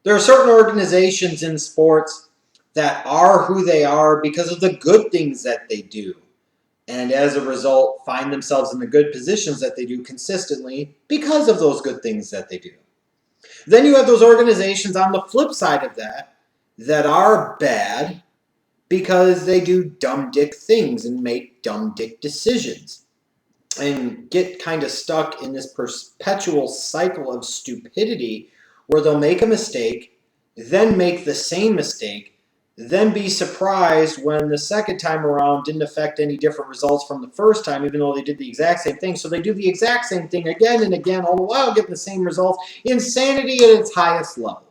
There are certain organizations in sports that are who they are because of the good things that they do. And as a result, find themselves in the good positions that they do consistently because of those good things that they do. Then you have those organizations on the flip side of that are bad because they do dumb dick things and make dumb dick decisions and get kind of stuck in this perpetual cycle of stupidity where they'll make a mistake, then make the same mistake, then be surprised when the second time around didn't affect any different results from the first time, even though they did the exact same thing. So they do the exact same thing again and again, all the while getting the same results. Insanity at its highest level.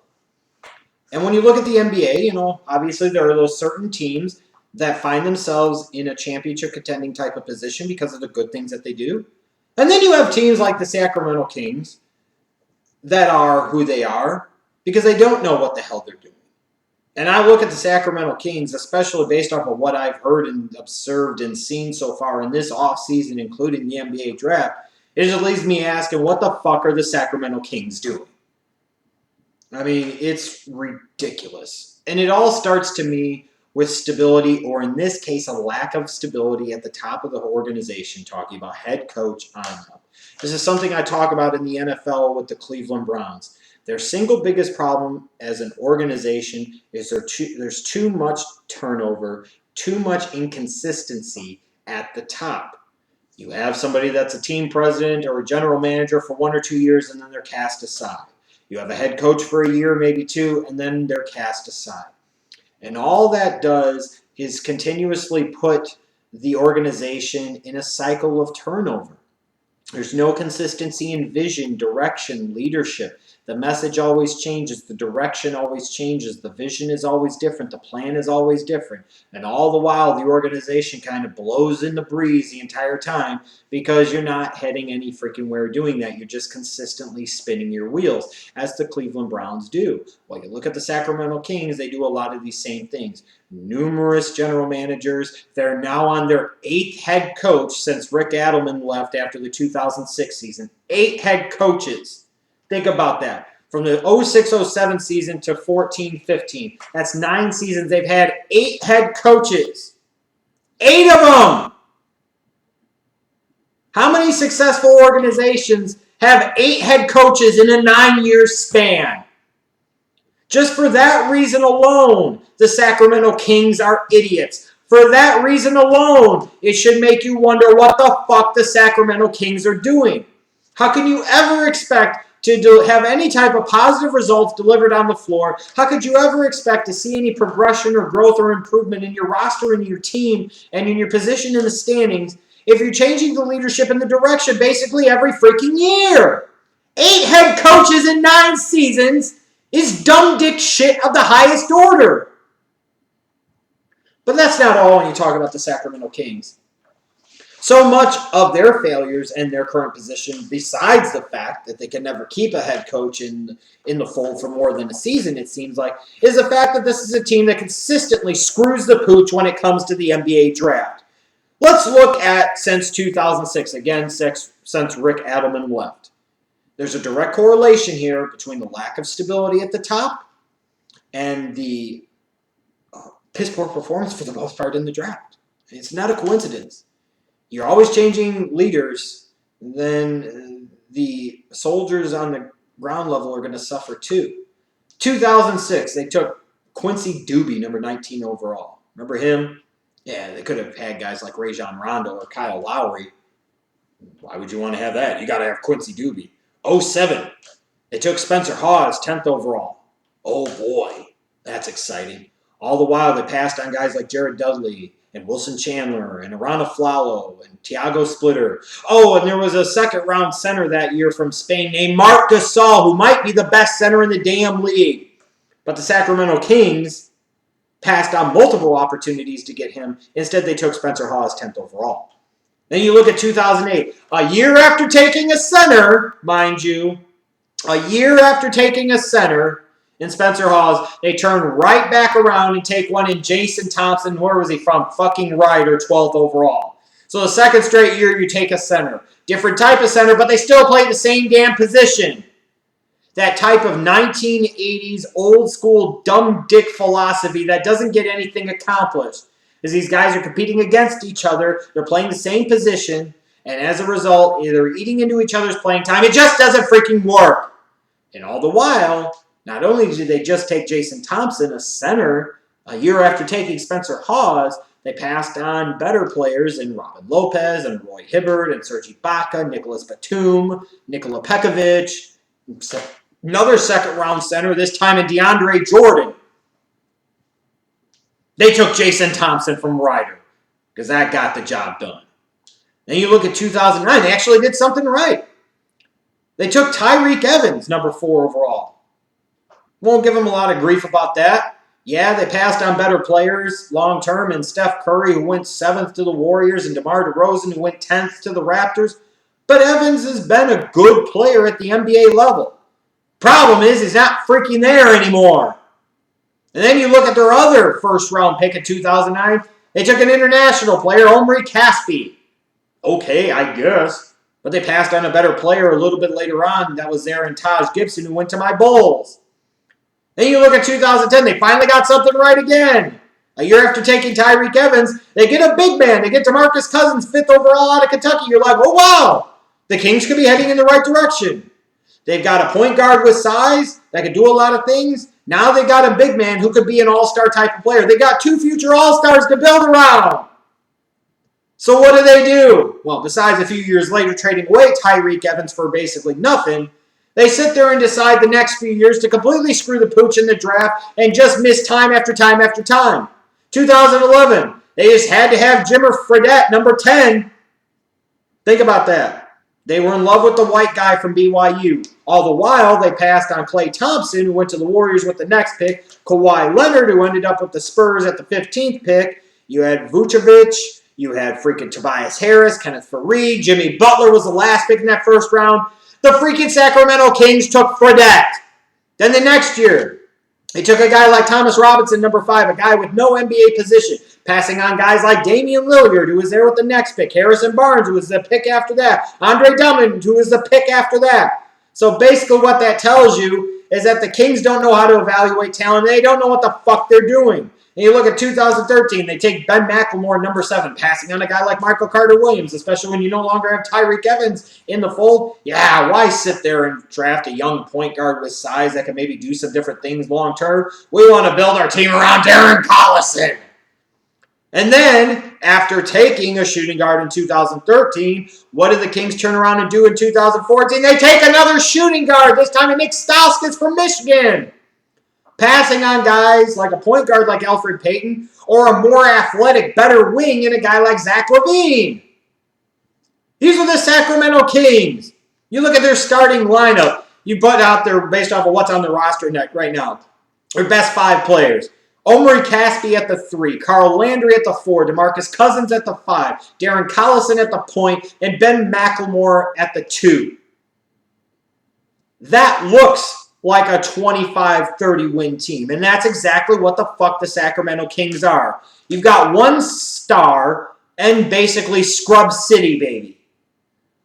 And when you look at the NBA, obviously there are those certain teams that find themselves in a championship contending type of position because of the good things that they do. And then you have teams like the Sacramento Kings that are who they are because they don't know what the hell they're doing. And I look at the Sacramento Kings, especially based off of what I've heard and observed and seen so far in this offseason, including the NBA draft, it just leaves me asking, what the fuck are the Sacramento Kings doing? I mean, it's ridiculous. And it all starts to me with stability, or in this case, a lack of stability at the top of the organization, talking about head coach on up. This is something I talk about in the NFL with the Cleveland Browns. Their single biggest problem as an organization is there's too much turnover, too much inconsistency at the top. You have somebody that's a team president or a general manager for 1 or 2 years, and then they're cast aside. You have a head coach for a year, maybe 2, and then they're cast aside. And all that does is continuously put the organization in a cycle of turnover. There's no consistency in vision, direction, leadership. The message always changes. The direction always changes. The vision is always different. The plan is always different. And all the while, the organization kind of blows in the breeze the entire time because you're not heading any freaking where doing that. You're just consistently spinning your wheels, as the Cleveland Browns do. Well, you look at the Sacramento Kings, they do a lot of these same things. Numerous general managers. They're now on their 8th head coach since Rick Adelman left after the 2006 season. 8 head coaches. Think about that. From the 06-07 season to 14-15. That's 9 seasons. They've had 8 head coaches. 8 of them! How many successful organizations have 8 head coaches in a 9-year span? Just for that reason alone, the Sacramento Kings are idiots. For that reason alone, it should make you wonder what the fuck the Sacramento Kings are doing. How can you ever expect to have any type of positive results delivered on the floor? How could you ever expect to see any progression or growth or improvement in your roster and your team and in your position in the standings if you're changing the leadership and the direction basically every freaking year? 8 head coaches in 9 seasons is dumb dick shit of the highest order. But that's not all when you talk about the Sacramento Kings. So much of their failures and their current position, besides the fact that they can never keep a head coach in the fold for more than a season, it seems like, is the fact that this is a team that consistently screws the pooch when it comes to the NBA draft. Let's look at since 2006, again, since Rick Adelman left. There's a direct correlation here between the lack of stability at the top and the piss-poor performance for the most part in the draft. It's not a coincidence. You're always changing leaders, then the soldiers on the ground level are going to suffer too. 2006, they took Quincy Doobie, number 19 overall. Remember him? Yeah, they could have had guys like Rajon Rondo or Kyle Lowry. Why would you want to have that? You got to have Quincy Doobie. 07, they took Spencer Hawes, 10th overall. Oh boy, that's exciting. All the while, they passed on guys like Jared Dudley and Wilson Chandler and Arana Flalo and Thiago Splitter. Oh, and there was a second-round center that year from Spain named Marc Gasol, who might be the best center in the damn league. But the Sacramento Kings passed on multiple opportunities to get him. Instead, they took Spencer Hawes 10th overall. Then you look at 2008. A year after taking a center, mind you, a year after taking a center in Spencer Hawes, they turn right back around and take one in Jason Thompson. Where was he from? Fucking Ryder, 12th overall. So the second straight year you take a center. Different type of center, but they still play the same damn position. That type of 1980s old school dumb dick philosophy that doesn't get anything accomplished. As these guys are competing against each other, they're playing the same position, and as a result, they're eating into each other's playing time. It just doesn't freaking work. And all the while, not only did they just take Jason Thompson, a center, a year after taking Spencer Hawes, they passed on better players in Robin Lopez and Roy Hibbert and Serge Ibaka, Nicholas Batum, Nikola Pekovic, another second-round center, this time in DeAndre Jordan. They took Jason Thompson from Ryder because that got the job done. Then you look at 2009, they actually did something right. They took Tyreke Evans, number 4 overall. Won't give them a lot of grief about that. Yeah, they passed on better players long-term in Steph Curry, who went 7th to the Warriors, and DeMar DeRozan, who went 10th to the Raptors. But Evans has been a good player at the NBA level. Problem is, he's not freaking there anymore. And then you look at their other first-round pick in 2009. They took an international player, Omri Caspi. Okay, I guess. But they passed on a better player a little bit later on. That was there in Taj Gibson, who went to my Bulls. Then you look at 2010. They finally got something right again. A year after taking Tyreke Evans, they get a big man. They get DeMarcus Cousins, 5th overall out of Kentucky. You're like, oh, wow. The Kings could be heading in the right direction. They've got a point guard with size that can do a lot of things. Now they got a big man who could be an all-star type of player. They got 2 future all-stars to build around. So what do? Well, besides a few years later trading away Tyreke Evans for basically nothing, they sit there and decide the next few years to completely screw the pooch in the draft and just miss time after time after time. 2011, they just had to have Jimmer Fredette, number 10. Think about that. They were in love with the white guy from BYU. All the while, they passed on Klay Thompson, who went to the Warriors with the next pick, Kawhi Leonard, who ended up with the Spurs at the 15th pick. You had Vucevic. You had freaking Tobias Harris, Kenneth Faried. Jimmy Butler was the last pick in that first round. The freaking Sacramento Kings took Fredette. Then the next year, they took a guy like Thomas Robinson, number 5, a guy with no NBA position, passing on guys like Damian Lillard, who was there with the next pick, Harrison Barnes, who was the pick after that, Andre Drummond, who was the pick after that. So basically what that tells you is that the Kings don't know how to evaluate talent. They don't know what the fuck they're doing. And you look at 2013, they take Ben McLemore, number 7, passing on a guy like Michael Carter-Williams, especially when you no longer have Tyreke Evans in the fold. Yeah, why sit there and draft a young point guard with size that can maybe do some different things long term? We want to build our team around Darren Collison. And then, after taking a shooting guard in 2013, what did the Kings turn around and do in 2014? They take another shooting guard, this time Nick Stauskas from Michigan. Passing on guys like a point guard like Elfrid Payton or a more athletic, better wing in a guy like Zach LaVine. These are the Sacramento Kings. You look at their starting lineup. You put out there based off of what's on the roster right now. Their best 5 players. Omri Caspi at the 3, Carl Landry at the 4, DeMarcus Cousins at the 5, Darren Collison at the point, and Ben McLemore at the 2. That looks like a 25-30 win team. And that's exactly what the fuck the Sacramento Kings are. You've got one star and basically scrub city, baby.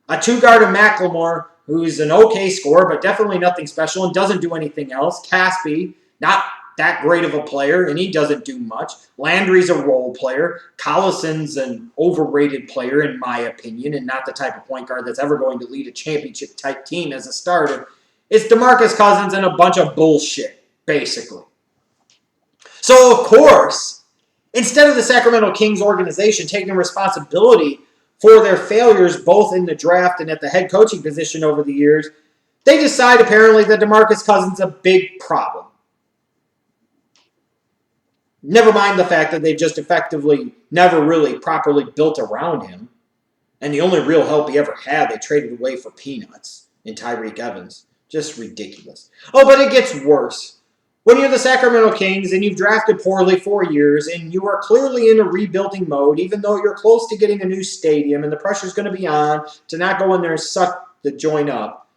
A 2-guard of McLemore, who's an okay scorer, but definitely nothing special and doesn't do anything else. Caspi, not that great of a player, and he doesn't do much. Landry's a role player. Collison's an overrated player, in my opinion, and not the type of point guard that's ever going to lead a championship-type team as a starter. It's DeMarcus Cousins and a bunch of bullshit, basically. So, of course, instead of the Sacramento Kings organization taking responsibility for their failures both in the draft and at the head coaching position over the years, they decide apparently that DeMarcus Cousins is a big problem. Never mind the fact that they've just effectively never really properly built around him. And the only real help he ever had, they traded away for peanuts in Tyreke Evans. Just ridiculous. Oh, but it gets worse. When you're the Sacramento Kings and you've drafted poorly for years and you are clearly in a rebuilding mode, even though you're close to getting a new stadium and the pressure's going to be on to not go in there and suck the joint up,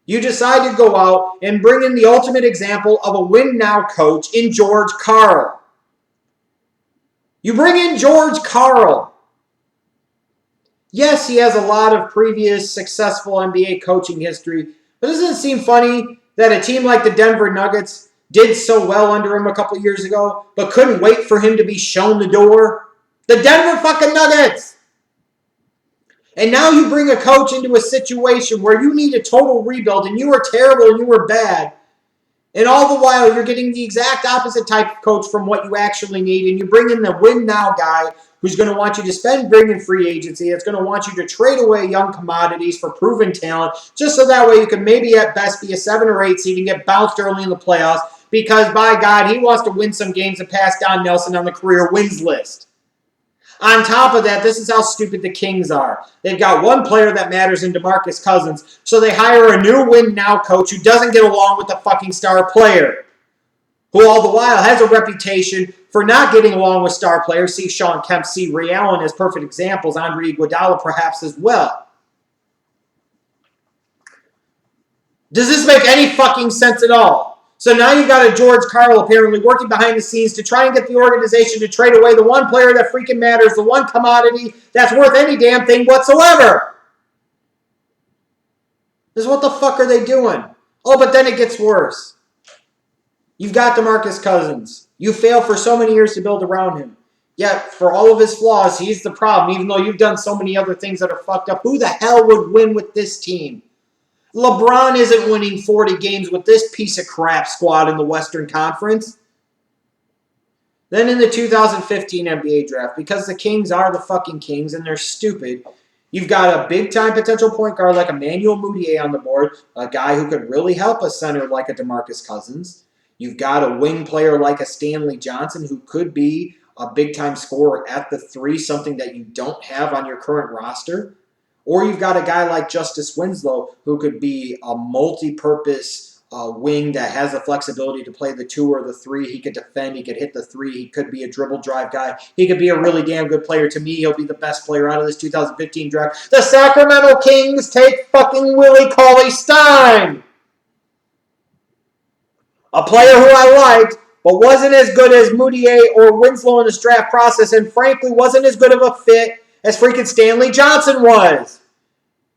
you decide to go out and bring in the ultimate example of a win-now coach in George Karl. You bring in George Karl. Yes, he has a lot of previous successful NBA coaching history, but doesn't it seem funny that a team like the Denver Nuggets did so well under him a couple years ago, but couldn't wait for him to be shown the door? The Denver fucking Nuggets! And now you bring a coach into a situation where you need a total rebuild and you were terrible and you were bad. And all the while you're getting the exact opposite type of coach from what you actually need. And you bring in the win now guy who's going to want you to spend big in free agency. It's going to want you to trade away young commodities for proven talent. Just so that way you can maybe at best be a 7 or 8 seed and get bounced early in the playoffs. Because by God, he wants to win some games and pass Don Nelson on the career wins list. On top of that, this is how stupid the Kings are. They've got one player that matters in DeMarcus Cousins, so they hire a new win-now coach who doesn't get along with the fucking star player, who all the while has a reputation for not getting along with star players. See Sean Kemp, see Ray Allen as perfect examples, Andre Iguodala perhaps as well. Does this make any fucking sense at all? So now you've got a George Karl apparently working behind the scenes to try and get the organization to trade away the one player that freaking matters, the one commodity that's worth any damn thing whatsoever. This is what the fuck are they doing? Oh, but then it gets worse. You've got DeMarcus Cousins. You failed for so many years to build around him. Yet, for all of his flaws, he's the problem, even though you've done so many other things that are fucked up. Who the hell would win with this team? LeBron isn't winning 40 games with this piece of crap squad in the Western Conference. Then in the 2015 NBA draft, because the Kings are the fucking Kings and they're stupid, you've got a big-time potential point guard like Emmanuel Mudiay on the board, a guy who could really help a center like a DeMarcus Cousins. You've got a wing player like a Stanley Johnson who could be a big-time scorer at the 3, something that you don't have on your current roster. Or you've got a guy like Justice Winslow who could be a multi-purpose wing that has the flexibility to play the 2 or the 3. He could defend. He could hit the 3. He could be a dribble drive guy. He could be a really damn good player. To me, he'll be the best player out of this 2015 draft. The Sacramento Kings take fucking Willie Cauley-Stein. A player who I liked, but wasn't as good as Mudiay or Winslow in this draft process, and frankly wasn't as good of a fit as freaking Stanley Johnson was.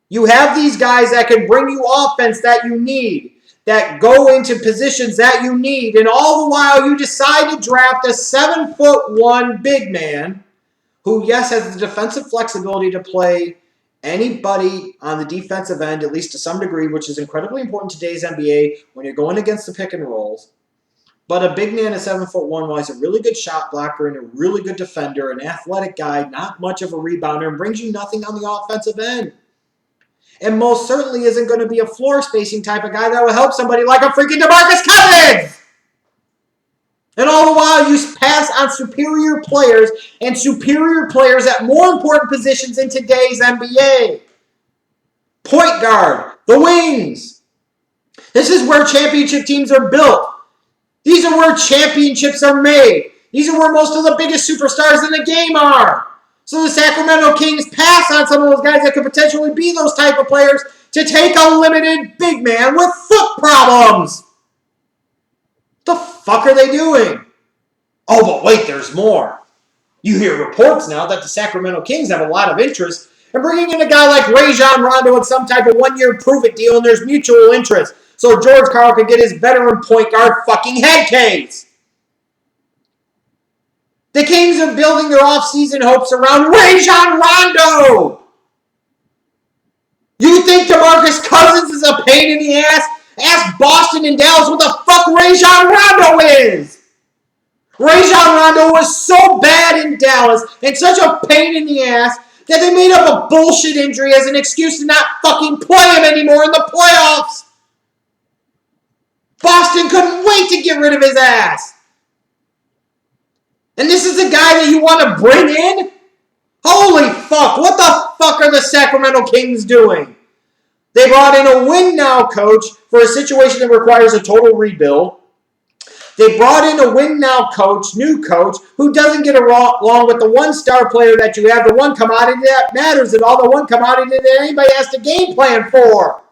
You have these guys that can bring you offense that you need, that go into positions that you need, and all the while you decide to draft a 7'1" big man who, yes, has the defensive flexibility to play anybody on the defensive end, at least to some degree, which is incredibly important in today's NBA when you're going against the pick and rolls. But a big man at 7'1", while he's a really good shot blocker and a really good defender, an athletic guy, not much of a rebounder, and brings you nothing on the offensive end. And most certainly isn't going to be a floor spacing type of guy that will help somebody like a freaking DeMarcus Cousins. And all the while you pass on superior players and superior players at more important positions in today's NBA. Point guard, the wings. This is where championship teams are built. These are where championships are made. These are where most of the biggest superstars in the game are. So the Sacramento Kings pass on some of those guys that could potentially be those type of players to take a limited big man with foot problems. What the fuck are they doing? Oh, but wait, there's more. You hear reports now that the Sacramento Kings have a lot of interest in bringing in a guy like Rajon Rondo in some type of one-year prove-it deal, and there's mutual interest. So George Karl could get his veteran point guard fucking head case. The Kings are building their offseason hopes around Rajon Rondo. You think DeMarcus Cousins is a pain in the ass? Ask Boston and Dallas what the fuck Rajon Rondo is. Rajon Rondo was so bad in Dallas and such a pain in the ass that they made up a bullshit injury as an excuse to not fucking play him anymore in the playoffs. Boston couldn't wait to get rid of his ass. And this is the guy that you want to bring in? Holy fuck, what the fuck are the Sacramento Kings doing? They brought in a win-now coach for a situation that requires a total rebuild. They brought in a win-now coach, new coach, who doesn't get along with the one star player that you have, the one commodity that matters at all, the one commodity that anybody has to game plan for.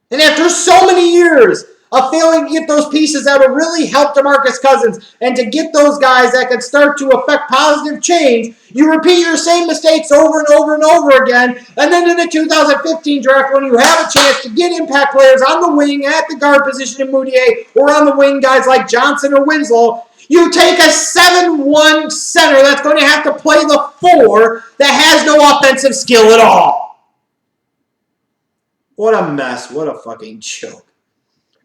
And after so many years of failing to get those pieces that would really help DeMarcus Cousins and to get those guys that could start to affect positive change, you repeat your same mistakes over and over and over again. And then in the 2015 draft, when you have a chance to get impact players on the wing at the guard position in Moutier or on the wing guys like Johnson or Winslow, you take a 7'1 center that's going to have to play the 4 that has no offensive skill at all. What a mess. What a fucking joke.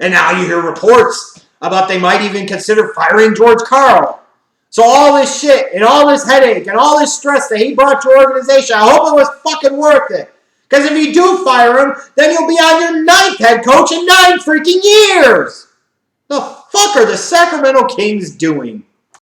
And now you hear reports about they might even consider firing George Karl. So all this shit and all this headache and all this stress that he brought to your organization, I hope it was fucking worth it. Because if you do fire him, then you'll be on your 9th head coach in 9 freaking years. The fuck are the Sacramento Kings doing?